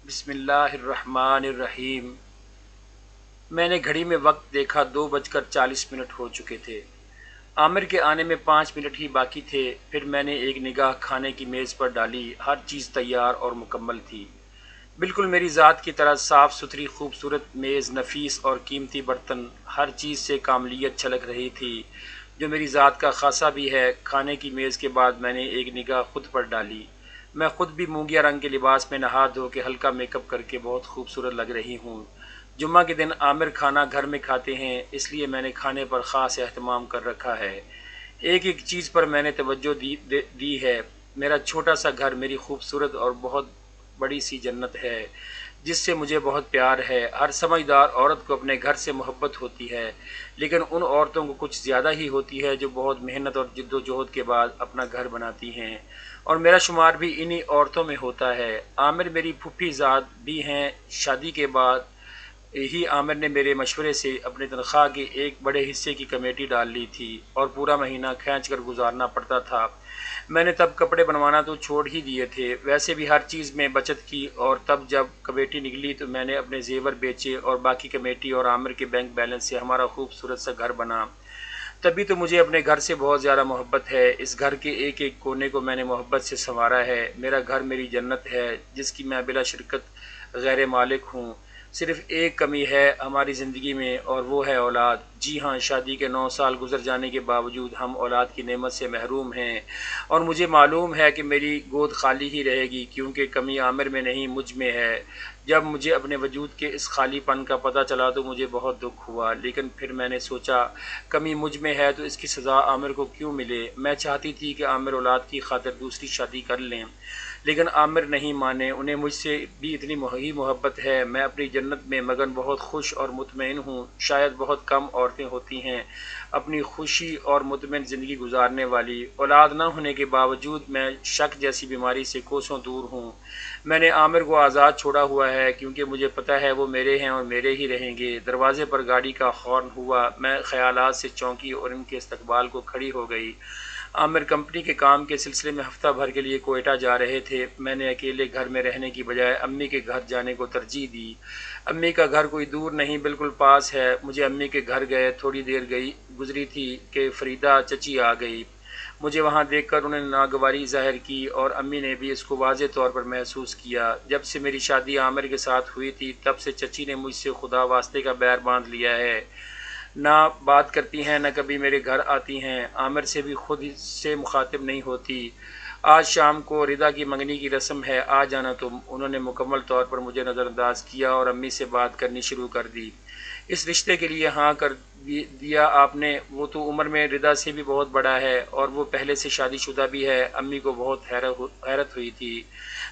بسم اللہ الرحمن الرحیم۔ میں نے گھڑی میں وقت دیکھا، 2:40 ہو چکے تھے۔ عامر کے آنے میں 5 منٹ ہی باقی تھے۔ پھر میں نے ایک نگاہ کھانے کی میز پر ڈالی۔ ہر چیز تیار اور مکمل تھی، بالکل میری ذات کی طرح صاف ستھری خوبصورت میز، نفیس اور قیمتی برتن، ہر چیز سے کاملیت چھلک رہی تھی جو میری ذات کا خاصہ بھی ہے۔ کھانے کی میز کے بعد میں نے ایک نگاہ خود پر ڈالی۔ میں خود بھی مونگیا رنگ کے لباس میں نہا دھو کے ہلکا میک اپ کر کے بہت خوبصورت لگ رہی ہوں۔ جمعہ کے دن عامر کھانا گھر میں کھاتے ہیں، اس لیے میں نے کھانے پر خاص اہتمام کر رکھا ہے۔ ایک ایک چیز پر میں نے توجہ دی ہے۔ میرا چھوٹا سا گھر میری خوبصورت اور بہت بڑی سی جنت ہے جس سے مجھے بہت پیار ہے۔ ہر سمجھدار عورت کو اپنے گھر سے محبت ہوتی ہے، لیکن ان عورتوں کو کچھ زیادہ ہی ہوتی ہے جو بہت محنت اور جد و جہد کے بعد اپنا گھر بناتی ہیں، اور میرا شمار بھی انہی عورتوں میں ہوتا ہے۔ عامر میری پھوپھی زاد بھی ہیں۔ شادی کے بعد ہی عامر نے میرے مشورے سے اپنی تنخواہ کے ایک بڑے حصے کی کمیٹی ڈال لی تھی اور پورا مہینہ کھینچ کر گزارنا پڑتا تھا۔ میں نے تب کپڑے بنوانا تو چھوڑ ہی دیے تھے، ویسے بھی ہر چیز میں بچت کی، اور تب جب کمیٹی نکلی تو میں نے اپنے زیور بیچے اور باقی کمیٹی اور عامر کے بینک بیلنس سے ہمارا خوبصورت سا گھر بنا۔ تبھی تو مجھے اپنے گھر سے بہت زیادہ محبت ہے۔ اس گھر کے ایک ایک کونے کو میں نے محبت سے سنوارا ہے۔ میرا گھر میری جنت ہے جس کی میں بلا شرکت غیر مالک ہوں۔ صرف ایک کمی ہے ہماری زندگی میں، اور وہ ہے اولاد۔ جی ہاں، شادی کے 9 سال گزر جانے کے باوجود ہم اولاد کی نعمت سے محروم ہیں، اور مجھے معلوم ہے کہ میری گود خالی ہی رہے گی، کیونکہ کمی عامر میں نہیں مجھ میں ہے۔ جب مجھے اپنے وجود کے اس خالی پن کا پتہ چلا تو مجھے بہت دکھ ہوا، لیکن پھر میں نے سوچا کمی مجھ میں ہے تو اس کی سزا عامر کو کیوں ملے۔ میں چاہتی تھی کہ عامر اولاد کی خاطر دوسری شادی کر لیں، لیکن عامر نہیں مانے۔ انہیں مجھ سے بھی اتنی ہی محبت ہے۔ میں اپنی جنت میں مگن بہت خوش اور مطمئن ہوں۔ شاید بہت کم عورتیں ہوتی ہیں اپنی خوشی اور مطمئن زندگی گزارنے والی۔ اولاد نہ ہونے کے باوجود میں شک جیسی بیماری سے کوسوں دور ہوں۔ میں نے عامر کو آزاد چھوڑا ہوا ہے کیونکہ مجھے پتہ ہے وہ میرے ہیں اور میرے ہی رہیں گے۔ دروازے پر گاڑی کا ہارن ہوا۔ میں خیالات سے چونکی اور ان کے استقبال کو کھڑی ہو گئی۔ عامر کمپنی کے کام کے سلسلے میں ہفتہ بھر کے لیے کوئٹہ جا رہے تھے۔ میں نے اکیلے گھر میں رہنے کی بجائے امی کے گھر جانے کو ترجیح دی۔ امی کا گھر کوئی دور نہیں، بالکل پاس ہے۔ مجھے امی کے گھر گئے تھوڑی دیر گزری تھی کہ فریدہ چچی آ گئی۔ مجھے وہاں دیکھ کر انہوں نے ناگواری ظاہر کی، اور امی نے بھی اس کو واضح طور پر محسوس کیا۔ جب سے میری شادی عامر کے ساتھ ہوئی تھی تب سے چچی نے مجھ سے خدا واسطے کا بیر باندھ لیا ہے۔ نہ بات کرتی ہیں، نہ کبھی میرے گھر آتی ہیں۔ عامر سے بھی خود سے مخاطب نہیں ہوتی۔ آج شام کو ردا کی منگنی کی رسم ہے، آ جانا تم۔ انہوں نے مکمل طور پر مجھے نظر انداز کیا اور امی سے بات کرنی شروع کر دی۔ اس رشتے کے لیے ہاں کر دیا آپ نے؟ وہ تو عمر میں ردا سے بھی بہت بڑا ہے، اور وہ پہلے سے شادی شدہ بھی ہے۔ امی کو بہت حیرت ہوئی تھی۔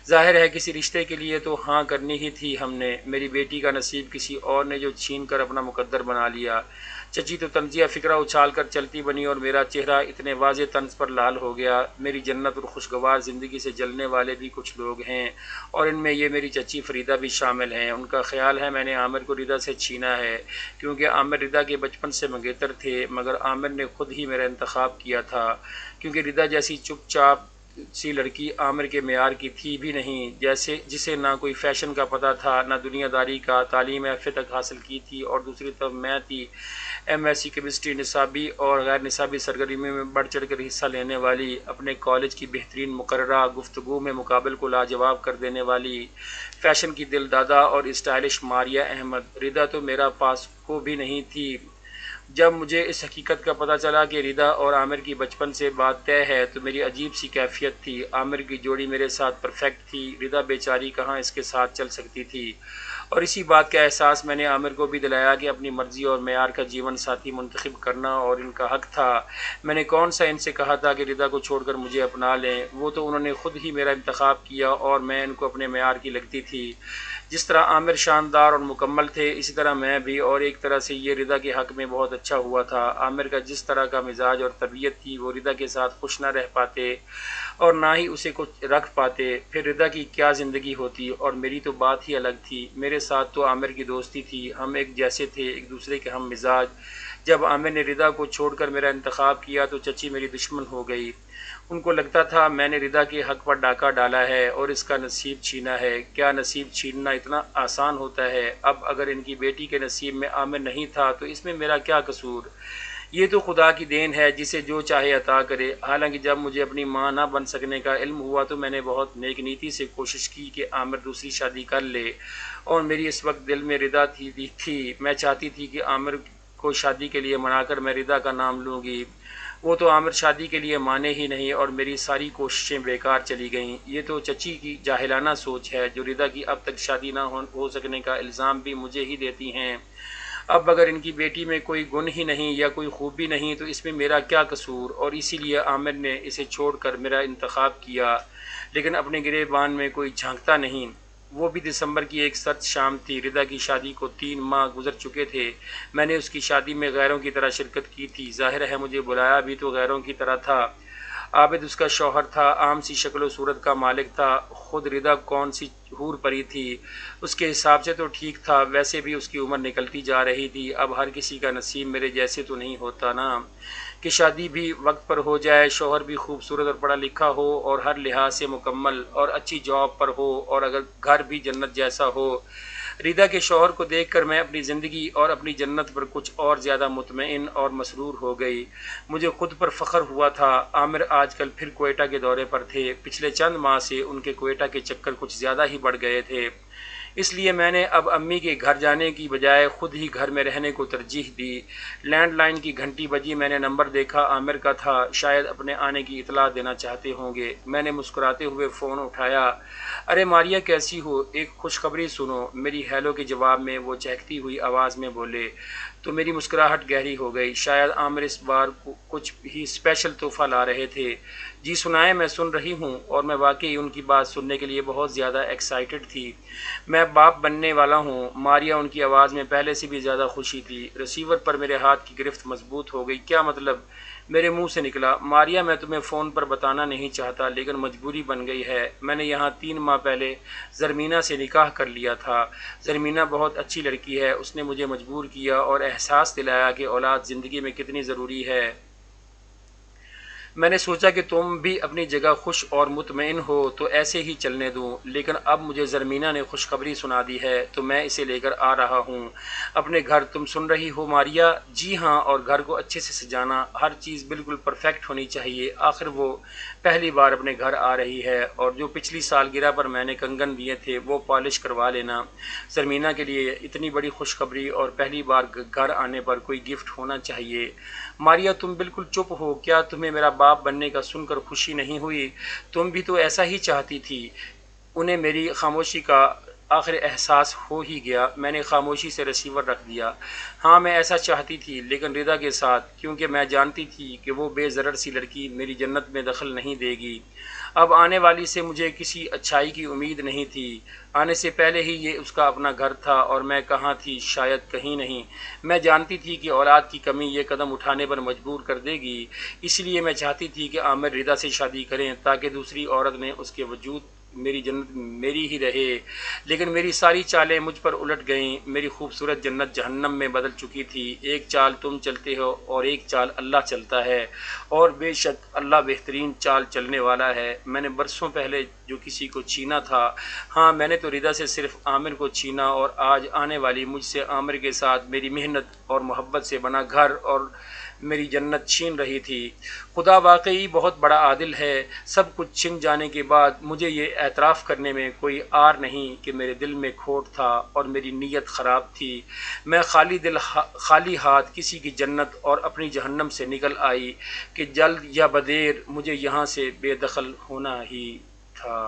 ظاہر ہے کسی رشتے کے لیے تو ہاں کرنی ہی تھی ہم نے۔ میری بیٹی کا نصیب کسی اور نے جو چھین کر اپنا مقدر بنا لیا۔ چچی تو طنزیہ فکرہ اچھال کر چلتی بنی اور میرا چہرہ اتنے واضح طنز پر لال ہو گیا۔ میری جنت اور خوشگوار زندگی سے جلنے والے بھی کچھ لوگ ہیں، اور ان میں یہ میری چچی فریدہ بھی شامل ہیں۔ ان کا خیال ہے میں نے عامر کو ردا سے چھینا ہے، کیونکہ عامر ردا کے بچپن سے منگیتر تھے، مگر عامر نے خود ہی میرا انتخاب کیا تھا، کیونکہ ردا جیسی چپ چاپ سی لڑکی عامر کے معیار کی تھی بھی نہیں، جسے نہ کوئی فیشن کا پتہ تھا نہ دنیا داری کا۔ تعلیم ایف اے تک حاصل کی تھی، اور دوسری طرف میں تھی ایم ایس سی کیمسٹری، نصابی اور غیر نصابی سرگرمیوں میں بڑھ چڑھ کر حصہ لینے والی، اپنے کالج کی بہترین مقررہ، گفتگو میں مقابل کو لاجواب کر دینے والی، فیشن کی دل دادا اور اسٹائلش ماریہ احمد۔ ردا تو میرا پاس کو بھی نہیں تھی۔ جب مجھے اس حقیقت کا پتہ چلا کہ ردا اور عامر کی بچپن سے بات طے ہے تو میری عجیب سی کیفیت تھی۔ عامر کی جوڑی میرے ساتھ پرفیکٹ تھی، ردا بیچاری کہاں اس کے ساتھ چل سکتی تھی، اور اسی بات کا احساس میں نے عامر کو بھی دلایا کہ اپنی مرضی اور معیار کا جیون ساتھی منتخب کرنا اور ان کا حق تھا۔ میں نے کون سا ان سے کہا تھا کہ ردا کو چھوڑ کر مجھے اپنا لیں؟ وہ تو انہوں نے خود ہی میرا انتخاب کیا، اور میں ان کو اپنے معیار کی لگتی تھی۔ جس طرح عامر شاندار اور مکمل تھے، اسی طرح میں بھی، اور ایک طرح سے یہ ردا کے حق میں بہت اچھا ہوا تھا۔ عامر کا جس طرح کا مزاج اور طبیعت تھی، وہ ردا کے ساتھ خوش نہ رہ پاتے اور نہ ہی اسے کچھ رکھ پاتے، پھر ردا کی کیا زندگی ہوتی، اور میری تو بات ہی الگ تھی۔ میرے ساتھ تو عامر کی دوستی تھی، ہم ایک جیسے تھے، ایک دوسرے کے ہم مزاج، جب عامر نے رضا کو چھوڑ کر میرا انتخاب کیا تو چچی میری دشمن ہو گئی۔ ان کو لگتا تھا میں نے رضا کے حق پر ڈاکہ ڈالا ہے اور اس کا نصیب چھینا ہے۔ کیا نصیب چھیننا اتنا آسان ہوتا ہے؟ اب اگر ان کی بیٹی کے نصیب میں عامر نہیں تھا تو اس میں میرا کیا قصور؟ یہ تو خدا کی دین ہے جسے جو چاہے عطا کرے۔ حالانکہ جب مجھے اپنی ماں نہ بن سکنے کا علم ہوا تو میں نے بہت نیک نیتی سے کوشش کی کہ عامر دوسری شادی کر لے، اور میری اس وقت دل میں رضا تھی۔ میں چاہتی تھی کہ عامر کو شادی کے لیے منا کر میں رضا کا نام لوں گی۔ وہ تو عامر شادی کے لیے مانے ہی نہیں اور میری ساری کوششیں بیکار چلی گئیں۔ یہ تو چچی کی جاہلانہ سوچ ہے جو رضا کی اب تک شادی نہ ہو سکنے کا الزام بھی مجھے ہی دیتی ہیں۔ اب اگر ان کی بیٹی میں کوئی گن ہی نہیں یا کوئی خوبی نہیں تو اس میں میرا کیا قصور؟ اور اسی لیے عامر نے اسے چھوڑ کر میرا انتخاب کیا، لیکن اپنے گریبان میں کوئی جھانکتا نہیں۔ وہ بھی دسمبر کی ایک سرد شام تھی۔ رضا کی شادی کو 3 ماہ گزر چکے تھے۔ میں نے اس کی شادی میں غیروں کی طرح شرکت کی تھی۔ ظاہر ہے مجھے بلایا بھی تو غیروں کی طرح تھا۔ عابد اس کا شوہر تھا، عام سی شکل و صورت کا مالک تھا۔ خود رضا کون سی حور پری تھی، اس کے حساب سے تو ٹھیک تھا، ویسے بھی اس کی عمر نکلتی جا رہی تھی۔ اب ہر کسی کا نصیب میرے جیسے تو نہیں ہوتا نا، کہ شادی بھی وقت پر ہو جائے، شوہر بھی خوبصورت اور پڑھا لکھا ہو اور ہر لحاظ سے مکمل اور اچھی جاب پر ہو، اور اگر گھر بھی جنت جیسا ہو۔ رضا کے شوہر کو دیکھ کر میں اپنی زندگی اور اپنی جنت پر کچھ اور زیادہ مطمئن اور مسرور ہو گئی۔ مجھے خود پر فخر ہوا تھا۔ عامر آج کل پھر کوئٹہ کے دورے پر تھے۔ پچھلے چند ماہ سے ان کے کوئٹہ کے چکر کچھ زیادہ ہی بڑھ گئے تھے، اس لیے میں نے اب امی کے گھر جانے کی بجائے خود ہی گھر میں رہنے کو ترجیح دی۔ لینڈ لائن کی گھنٹی بجی، میں نے نمبر دیکھا، عامر کا تھا، شاید اپنے آنے کی اطلاع دینا چاہتے ہوں گے۔ میں نے مسکراتے ہوئے فون اٹھایا۔ ارے ماریا کیسی ہو، ایک خوشخبری سنو۔ میری ہیلو کے جواب میں وہ چہکتی ہوئی آواز میں بولے تو میری مسکراہٹ گہری ہو گئی۔ شاید عامر اس بار کچھ ہی اسپیشل تحفہ لا رہے تھے۔ جی سنائیں، میں سن رہی ہوں۔ اور میں واقعی ان کی بات سننے کے لیے بہت زیادہ ایکسائٹڈ تھی۔ میں باپ بننے والا ہوں۔ ماریا، ان کی آواز میں پہلے سے بھی زیادہ خوشی تھی۔ ریسیور پر میرے ہاتھ کی گرفت مضبوط ہو گئی۔ کیا مطلب؟ میرے منہ سے نکلا۔ ماریا، میں تمہیں فون پر بتانا نہیں چاہتا لیکن مجبوری بن گئی ہے۔ میں نے یہاں 3 ماہ پہلے زرمینہ سے نکاح کر لیا تھا۔ زرمینہ بہت اچھی لڑکی ہے۔ اس نے مجھے مجبور کیا اور احساس دلایا کہ اولاد زندگی میں کتنی ضروری ہے۔ میں نے سوچا کہ تم بھی اپنی جگہ خوش اور مطمئن ہو تو ایسے ہی چلنے دوں، لیکن اب مجھے زرمینہ نے خوشخبری سنا دی ہے تو میں اسے لے کر آ رہا ہوں اپنے گھر۔ تم سن رہی ہو ماریا؟ جی ہاں، اور گھر کو اچھے سے سجانا، ہر چیز بالکل پرفیکٹ ہونی چاہیے۔ آخر وہ پہلی بار اپنے گھر آ رہی ہے، اور جو پچھلی سالگرہ پر میں نے کنگن دیے تھے وہ پالش کروا لینا۔ زرمینہ کے لیے اتنی بڑی خوشخبری اور پہلی بار گھر آنے پر کوئی گفٹ ہونا چاہیے۔ ماریا، تم بالکل چپ ہو۔ کیا تمہیں میرا باپ بننے کا سن کر خوشی نہیں ہوئی؟ تم بھی تو ایسا ہی چاہتی تھی۔ انہیں میری خاموشی کا آخر احساس ہو ہی گیا۔ میں نے خاموشی سے ریسیور رکھ دیا۔ ہاں، میں ایسا چاہتی تھی، لیکن رضا کے ساتھ، کیونکہ میں جانتی تھی کہ وہ بے ضرر سی لڑکی میری جنت میں دخل نہیں دے گی۔ اب آنے والی سے مجھے کسی اچھائی کی امید نہیں تھی۔ آنے سے پہلے ہی یہ اس کا اپنا گھر تھا اور میں کہاں تھی؟ شاید کہیں نہیں۔ میں جانتی تھی کہ اولاد کی کمی یہ قدم اٹھانے پر مجبور کر دے گی، اس لیے میں چاہتی تھی کہ عامر رضا سے شادی کریں تاکہ دوسری عورت میں اس کے وجود میری جنت میری ہی رہے۔ لیکن میری ساری چالیں مجھ پر الٹ گئیں۔ میری خوبصورت جنت جہنم میں بدل چکی تھی۔ ایک چال تم چلتے ہو اور ایک چال اللہ چلتا ہے، اور بے شک اللہ بہترین چال چلنے والا ہے۔ میں نے برسوں پہلے جو کسی کو چھینا تھا، ہاں میں نے تو رضا سے صرف عامر کو چھینا، اور آج آنے والی مجھ سے عامر کے ساتھ میری محنت اور محبت سے بنا گھر اور میری جنت چھین رہی تھی۔ خدا واقعی بہت بڑا عادل ہے۔ سب کچھ چھن جانے کے بعد مجھے یہ اعتراف کرنے میں کوئی عار نہیں کہ میرے دل میں کھوٹ تھا اور میری نیت خراب تھی۔ میں خالی دل خالی ہاتھ کسی کی جنت اور اپنی جہنم سے نکل آئی کہ جلد یا بدیر مجھے یہاں سے بے دخل ہونا ہی تھا۔